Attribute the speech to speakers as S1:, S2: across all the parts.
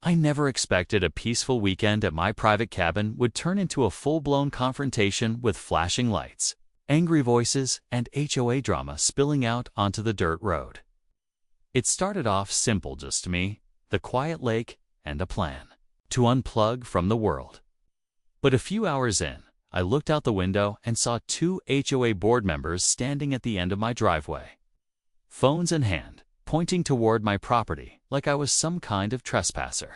S1: I never expected a peaceful weekend at my private cabin would turn into a full-blown confrontation with flashing lights, angry voices, and HOA drama spilling out onto the dirt road. It started off simple just me, the quiet lake, and a plan to unplug from the world. But a few hours in, I looked out the window and saw two HOA board members standing at the end of my driveway, phones in hand, pointing toward my property like I was some kind of trespasser.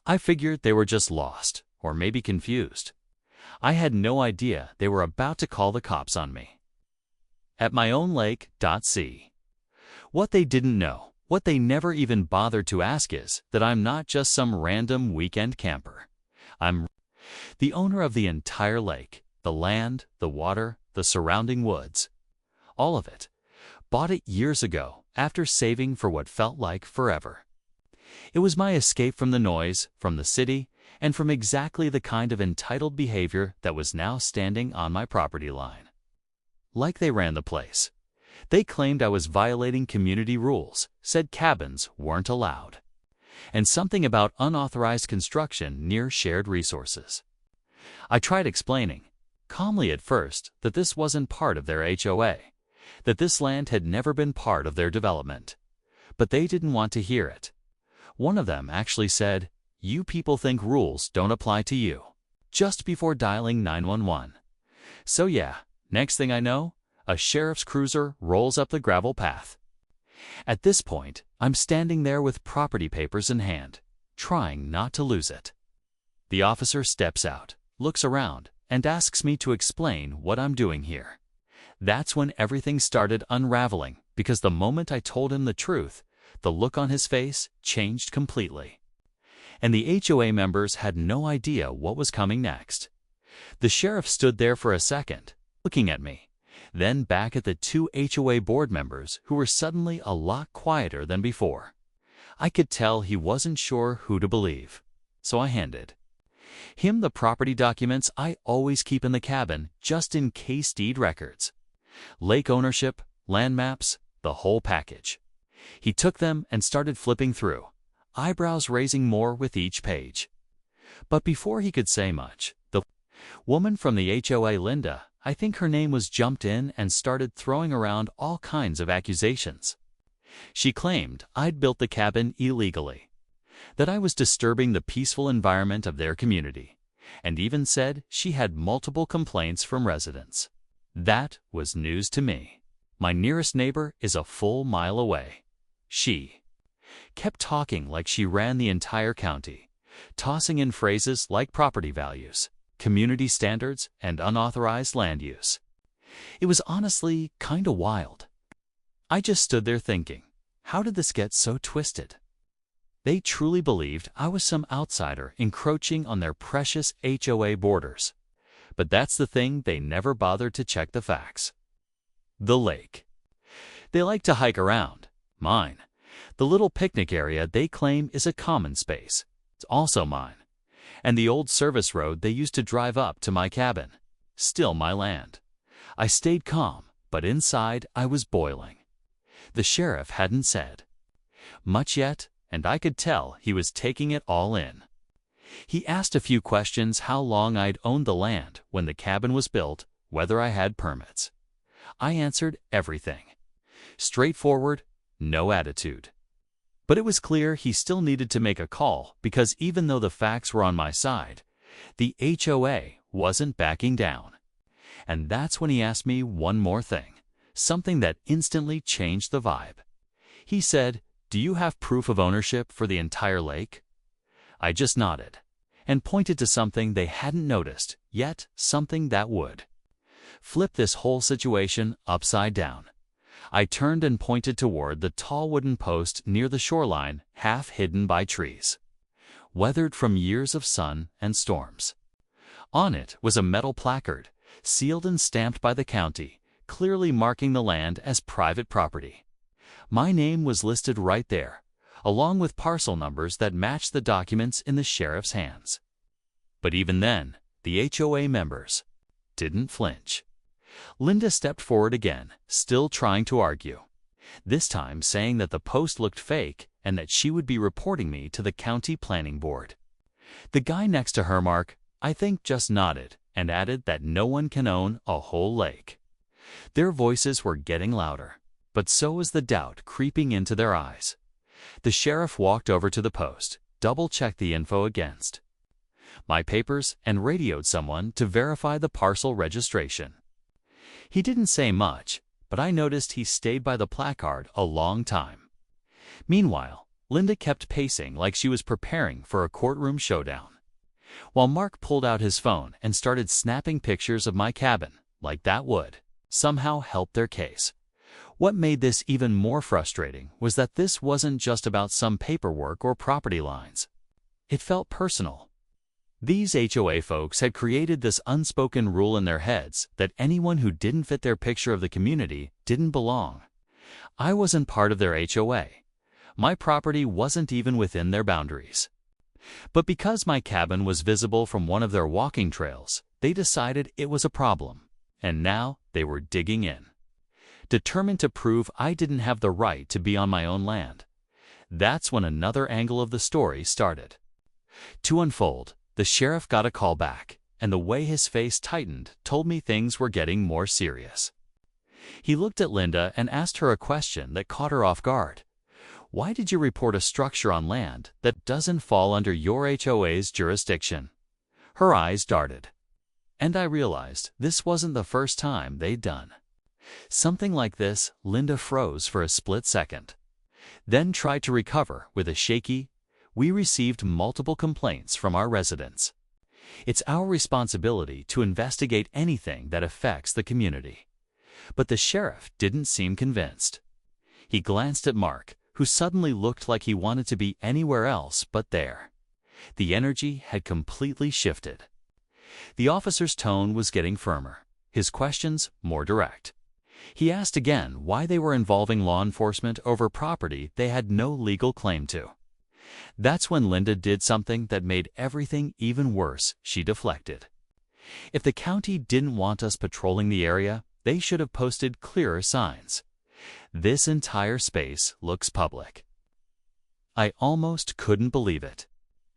S1: I figured they were just lost, or maybe confused. I had no idea they were about to call the cops on me. At my own lake.c. What they didn't know, what they never even bothered to ask, is that I'm not just some random weekend camper. I'm the owner of the entire lake, the land, the water, the surrounding woods. All of it. Bought it years ago after saving for what felt like forever. It was my escape from the noise, from the city, and from exactly the kind of entitled behavior that was now standing on my property line. Like they ran the place. They claimed I was violating community rules, said cabins weren't allowed, and something about unauthorized construction near shared resources. I tried explaining, calmly at first, that this wasn't part of their HOA, that this land had never been part of their development. But they didn't want to hear it. One of them actually said, "You people think rules don't apply to you," just before dialing 911. So yeah, next thing I know, a sheriff's cruiser rolls up the gravel path. At this point, I'm standing there with property papers in hand, trying not to lose it. The officer steps out, looks around, and asks me to explain what I'm doing here. That's when everything started unraveling, because the moment I told him the truth, the look on his face changed completely. And the HOA members had no idea what was coming next. The sheriff stood there for a second, looking at me, then back at the two HOA board members who were suddenly a lot quieter than before. I could tell he wasn't sure who to believe, so I handed him the property documents I always keep in the cabin just in case: deed records, lake ownership, land maps, the whole package. He took them and started flipping through, eyebrows raising more with each page. But before he could say much, the woman from the HOA, Linda, I think her name was, jumped in and started throwing around all kinds of accusations. She claimed I'd built the cabin illegally, that I was disturbing the peaceful environment of their community, and even said she had multiple complaints from residents. That was news to me. My nearest neighbor is a full mile away. She kept talking like she ran the entire county, tossing in phrases like property values, community standards, and unauthorized land use. It was honestly kinda wild. I just stood there thinking, how did this get so twisted? They truly believed I was some outsider encroaching on their precious HOA borders. But that's the thing, they never bothered to check the facts. The lake. They like to hike around. Mine. The little picnic area they claim is a common space. It's also mine. And the old service road they used to drive up to my cabin. Still my land. I stayed calm, but inside I was boiling. The sheriff hadn't said much yet, and I could tell he was taking it all in. He asked a few questions: how long I'd owned the land when the cabin was built, whether I had permits. I answered everything. Straightforward, no attitude. But it was clear he still needed to make a call, because even though the facts were on my side, the HOA wasn't backing down. And that's when he asked me one more thing, something that instantly changed the vibe. He said, "Do you have proof of ownership for the entire lake?" I just nodded and pointed to something they hadn't noticed, yet something that would flip this whole situation upside down. I turned and pointed toward the tall wooden post near the shoreline, half hidden by trees, weathered from years of sun and storms. On it was a metal placard, sealed and stamped by the county, clearly marking the land as private property. My name was listed right there, along with parcel numbers that matched the documents in the sheriff's hands. But even then, the HOA members didn't flinch. Linda stepped forward again, still trying to argue. this time saying that the post looked fake and that she would be reporting me to the county planning board. The guy next to her, Mark, I think, just nodded and added that no one can own a whole lake. Their voices were getting louder, but so was the doubt creeping into their eyes. The sheriff walked over to the post, double-checked the info against my papers, and radioed someone to verify the parcel registration. He didn't say much, but I noticed he stayed by the placard a long time. Meanwhile, Linda kept pacing like she was preparing for a courtroom showdown, while Mark pulled out his phone and started snapping pictures of my cabin, like that would somehow help their case. What made this even more frustrating was that this wasn't just about some paperwork or property lines. It felt personal. These HOA folks had created this unspoken rule in their heads that anyone who didn't fit their picture of the community didn't belong. I wasn't part of their HOA. My property wasn't even within their boundaries. But because my cabin was visible from one of their walking trails, they decided it was a problem, and now they were digging in, determined to prove I didn't have the right to be on my own land. That's when another angle of the story started to unfold. The sheriff got a call back, and the way his face tightened told me things were getting more serious. He looked at Linda and asked her a question that caught her off guard. Why did you report a structure on land that doesn't fall under your HOA's jurisdiction? Her eyes darted, and I realized this wasn't the first time they'd done something like this. Linda froze for a split second, then tried to recover with a shaky, "We received multiple complaints from our residents. It's our responsibility to investigate anything that affects the community." But the sheriff didn't seem convinced. He glanced at Mark, who suddenly looked like he wanted to be anywhere else but there. The energy had completely shifted. The officer's tone was getting firmer, his questions more direct. He asked again why they were involving law enforcement over property they had no legal claim to. That's when Linda did something that made everything even worse. She deflected. If the county didn't want us patrolling the area, they should have posted clearer signs. This entire space looks public. I almost couldn't believe it.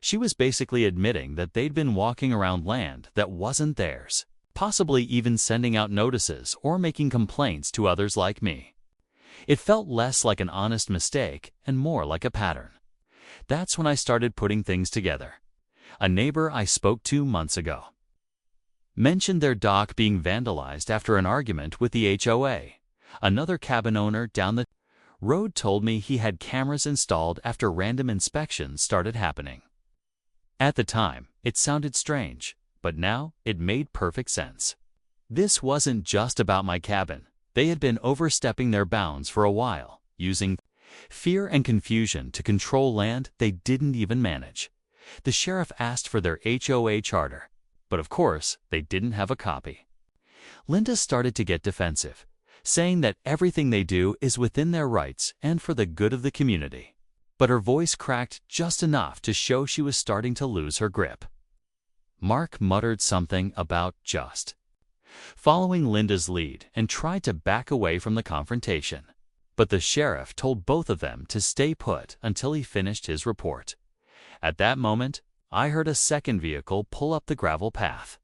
S1: She was basically admitting that they'd been walking around land that wasn't theirs, possibly even sending out notices or making complaints to others like me. It felt less like an honest mistake and more like a pattern. That's when I started putting things together. A neighbor I spoke to months ago mentioned their dock being vandalized after an argument with the HOA. Another cabin owner down the road told me he had cameras installed after random inspections started happening. At the time, it sounded strange, but now it made perfect sense. This wasn't just about my cabin. They had been overstepping their bounds for a while, using fear and confusion to control land they didn't even manage. The sheriff asked for their HOA charter, but of course, they didn't have a copy. Linda started to get defensive, saying that everything they do is within their rights and for the good of the community. But her voice cracked just enough to show she was starting to lose her grip. Mark muttered something about just following Linda's lead and tried to back away from the confrontation. But the sheriff told both of them to stay put until he finished his report. At that moment, I heard a second vehicle pull up the gravel path.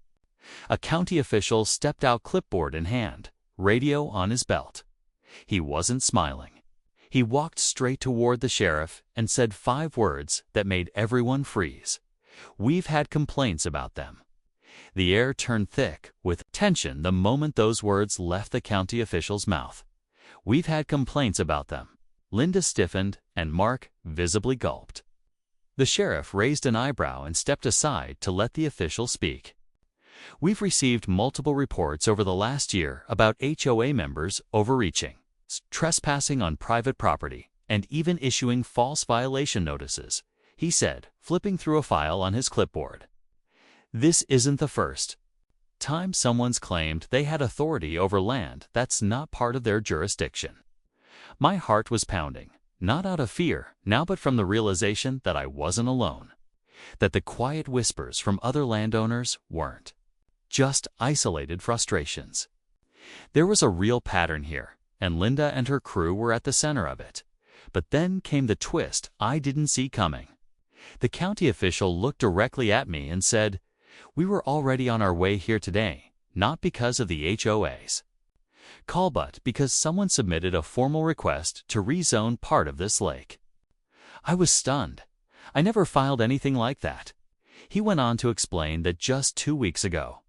S1: A county official stepped out, clipboard in hand, radio on his belt. He wasn't smiling. He walked straight toward the sheriff and said 5 words that made everyone freeze. "We've had complaints about them." The air turned thick with tension the moment those words left the county official's mouth. "We've had complaints about them." Linda stiffened, and Mark visibly gulped. The sheriff raised an eyebrow and stepped aside to let the official speak. "We've received multiple reports over the last year about HOA members overreaching, trespassing on private property, and even issuing false violation notices," he said, flipping through a file on his clipboard. "This isn't the first time someone's claimed they had authority over land that's not part of their jurisdiction." My heart was pounding, not out of fear now, but from the realization that I wasn't alone, that the quiet whispers from other landowners weren't just isolated frustrations. There was a real pattern here, and Linda and her crew were at the center of it. But then came the twist I didn't see coming. The county official looked directly at me and said, "We were already on our way here today, not because of the HOA's call, but because someone submitted a formal request to rezone part of this lake." I was stunned. I never filed anything like that. He went on to explain that just 2 weeks ago,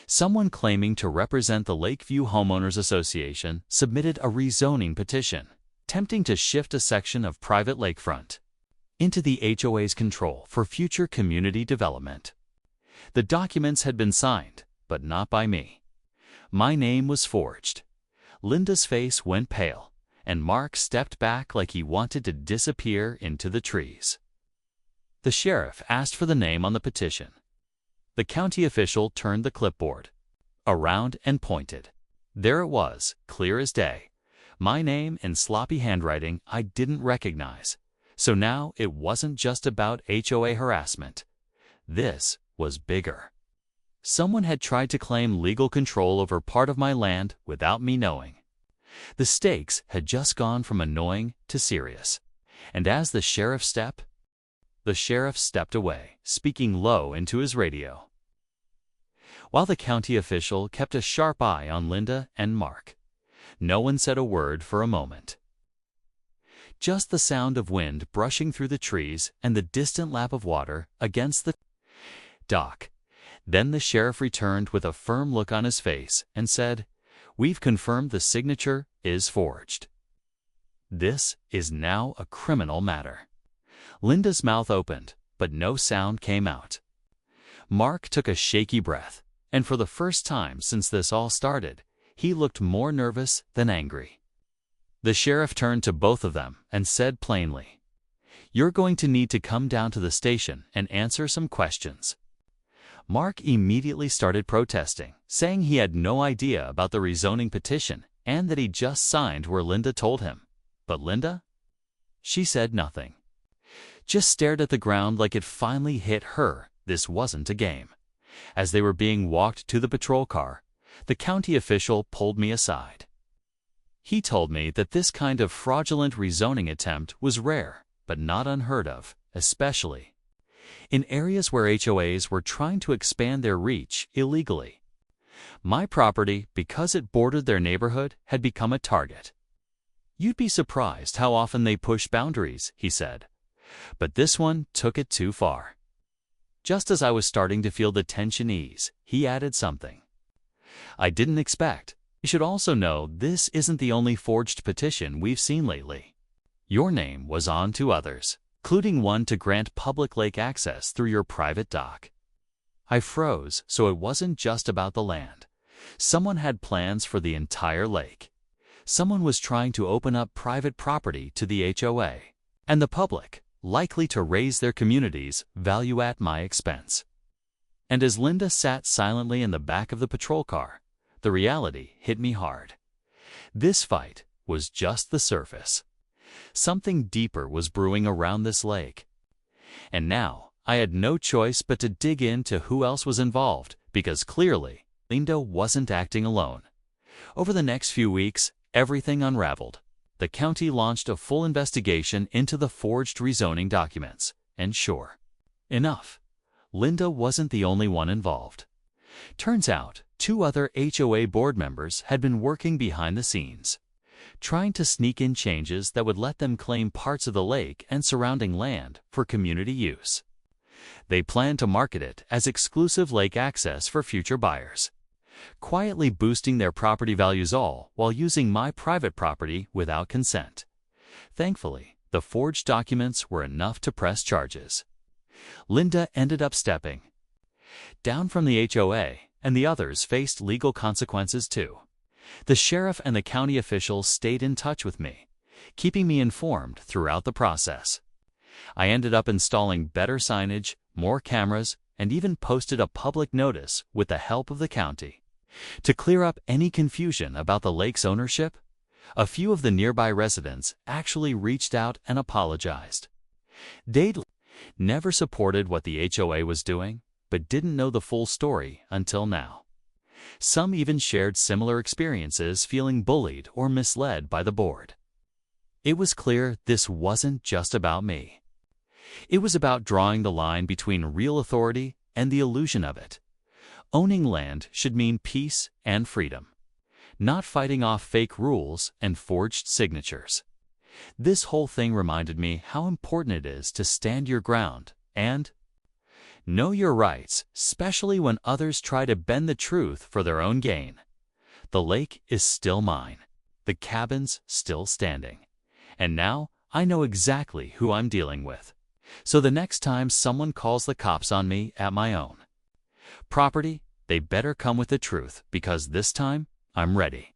S1: someone claiming to represent the Lakeview Homeowners Association submitted a rezoning petition, attempting to shift a section of private lakefront into the HOA's control for future community development. The documents had been signed, but not by me. My name was forged. Linda's face went pale, and Mark stepped back like he wanted to disappear into the trees. The sheriff asked for the name on the petition. The county official turned the clipboard around and pointed. There it was, clear as day. My name in sloppy handwriting I didn't recognize. So now it wasn't just about HOA harassment. This was bigger. Someone had tried to claim legal control over part of my land without me knowing. The stakes had just gone from annoying to serious. And as the sheriff stepped away, speaking low into his radio, while the county official kept a sharp eye on Linda and Mark. No one said a word for a moment. Just the sound of wind brushing through the trees and the distant lap of water against the dock. Then the sheriff returned with a firm look on his face and said, "We've confirmed the signature is forged. This is now a criminal matter." Linda's mouth opened, but no sound came out. Mark took a shaky breath, and for the first time since this all started, he looked more nervous than angry. The sheriff turned to both of them and said plainly, "You're going to need to come down to the station and answer some questions." Mark immediately started protesting, saying he had no idea about the rezoning petition and that he just signed where Linda told him. But Linda? She said nothing. Just stared at the ground like it finally hit her this wasn't a game. As they were being walked to the patrol car, the county official pulled me aside. He told me that this kind of fraudulent rezoning attempt was rare, but not unheard of, especially in areas where HOAs were trying to expand their reach illegally. My property, because it bordered their neighborhood, had become a target. "You'd be surprised how often they push boundaries," he said. But this one took it too far. Just as I was starting to feel the tension ease, he added something I didn't expect. "You should also know this isn't the only forged petition we've seen lately. Your name was on to others, including one to grant public lake access through your private dock." I froze, so it wasn't just about the land. Someone had plans for the entire lake. Someone was trying to open up private property to the HOA and the public, likely to raise their community's value at my expense. And as Linda sat silently in the back of the patrol car, the reality hit me hard. This fight was just the surface. Something deeper was brewing around this lake. And now I had no choice but to dig into who else was involved, because clearly Linda wasn't acting alone. Over the next few weeks, everything unraveled. The county launched a full investigation into the forged rezoning documents, and sure enough, Linda wasn't the only one involved. Turns out, 2 other HOA board members had been working behind the scenes, trying to sneak in changes that would let them claim parts of the lake and surrounding land for community use. They planned to market it as exclusive lake access for future buyers, quietly boosting their property values all while using my private property without consent. Thankfully, the forged documents were enough to press charges. Linda ended up stepping down from the HOA, and the others faced legal consequences too. The sheriff and the county officials stayed in touch with me, keeping me informed throughout the process. I ended up installing better signage, more cameras, and even posted a public notice with the help of the county to clear up any confusion about the lake's ownership. A few of the nearby residents actually reached out and apologized. They'd never supported what the HOA was doing, but didn't know the full story until now. Some even shared similar experiences, feeling bullied or misled by the board. It was clear this wasn't just about me. It was about drawing the line between real authority and the illusion of it. Owning land should mean peace and freedom, not fighting off fake rules and forged signatures. This whole thing reminded me how important it is to stand your ground and know your rights, especially when others try to bend the truth for their own gain. The lake is still mine, the cabin's still standing, and now I know exactly who I'm dealing with. So the next time someone calls the cops on me at my own property, they better come with the truth, because this time I'm ready.